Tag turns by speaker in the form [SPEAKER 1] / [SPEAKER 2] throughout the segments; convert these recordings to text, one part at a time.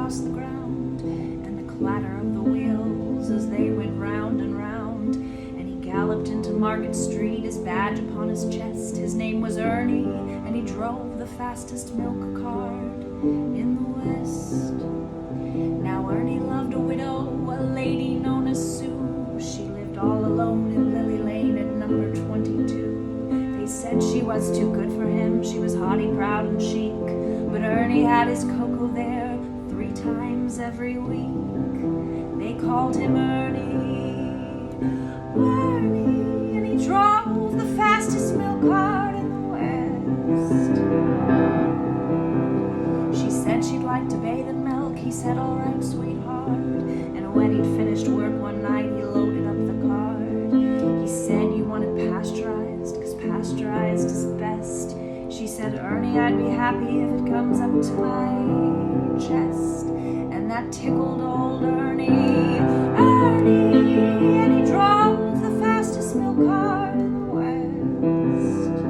[SPEAKER 1] across the ground, and the clatter of the wheels as they went round and round. And he galloped into Market Street, his badge upon his chest. His name was Ernie, and he drove the fastest milk cart in the West. Now Ernie loved a widow, a lady known as Sue. She lived all alone in Lily Lane at number 22. They said she was too good for him, she was haughty, proud, and chic. But Ernie had his cocoa there 3 times every week. They called him Ernie, Ernie, and he drove the fastest milk cart in the West. She said she'd like to bathe in milk. He said, all right, sweetheart. And when he'd finished work one night, he loaded up the cart. He said, you wanted pasteurized, 'cause pasteurized is best. She said, Ernie, I'd be happy if it comes up to my chest. And that tickled old Ernie, Ernie, and he drove the fastest milk cart in the West.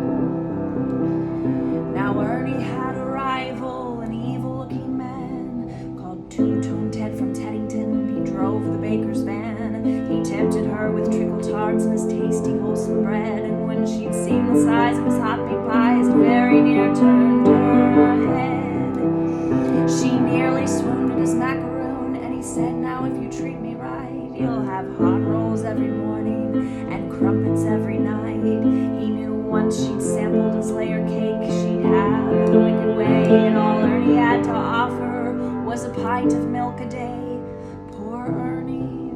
[SPEAKER 1] Now Ernie had a rival, an evil-looking man called Two-Tone Ted from Teddington. He drove the baker's van. He tempted her with treacle tarts and his tasty, wholesome bread. And when she'd seen the size of his hot meat pies, it very near turned her head. She nearly swooned at his macaroon, and he said, now if you treat me right, you'll have hot rolls every morning and crumpets every night. He knew once she'd sampled his layer cake, she'd have it the wicked way, and all Ernie had to offer was a pint of milk a day. Poor Ernie,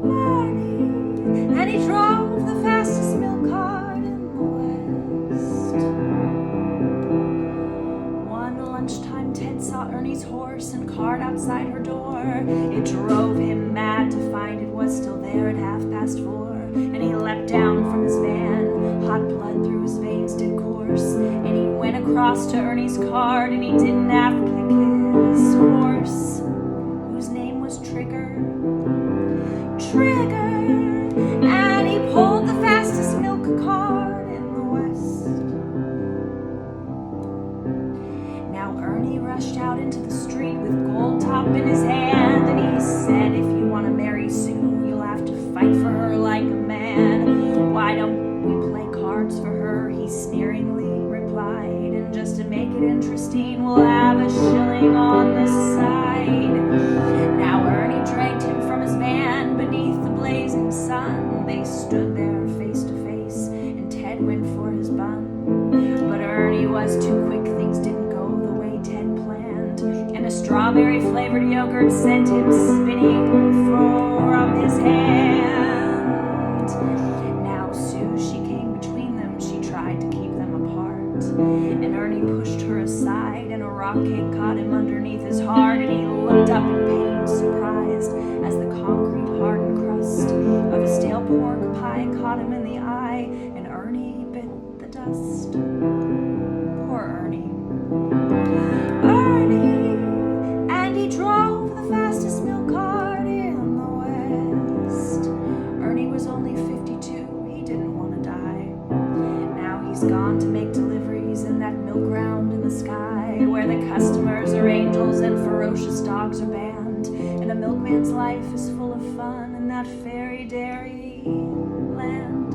[SPEAKER 1] Ernie, and he drove the fastest milk cart in the West. One lunchtime, Ted saw Ernie's horse and cart outside her door. It drove him mad to find it was still there at 4:30. And he leapt down from his van, hot blood through his veins did course. And he went across to Ernie's cart, and he didn't have to kick his horse, whose name was Trigger. Trigger! And he pulled the fastest milk cart in the West. Now Ernie rushed out into the street with Gold Top in his hand, and he said, if you want to marry Sue, you'll have to fight for her like a man. Why don't we play cards for her? He sneeringly replied, and just to make it interesting, we'll have a shilling on the side. Now Ernie dragged him from his van beneath the blazing sun. They stood there face to face, and Ted went for his bun. But Ernie was too quick, things didn't go the way Ted planned, and a strawberry-flavored yogurt sent him spinning from his hand. Now Sue, she came between them, she tried to keep them apart, and Ernie pushed her aside, and a rock cake caught him underneath his heart, and he looked up in pain, surprised, as the concrete hardened crust of a stale pork pie caught him in the eye, and Ernie bit the dust. Poor Ernie. Ernie, and he drove the fastest milk cart in the West. Ernie was only 52, he didn't want to die. Now he's gone to make deliveries in that milk round in the sky, where the customers are angels and ferocious dogs are banned, and a milkman's life is full of fun in that fairy dairy land.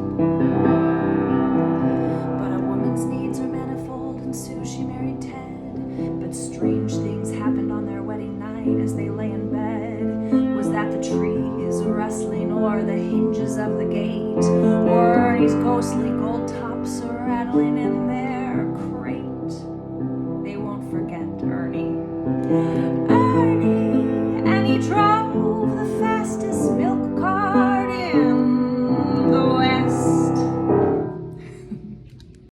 [SPEAKER 1] But a woman's needs are manifold, and Sue, she married Ted. But strange things happened on their wedding night as they lay in bed. Was that the trees rustling, or the hinges of the gate, or Ernie's ghostly gold tops are rattling in their crate? They won't forget Ernie.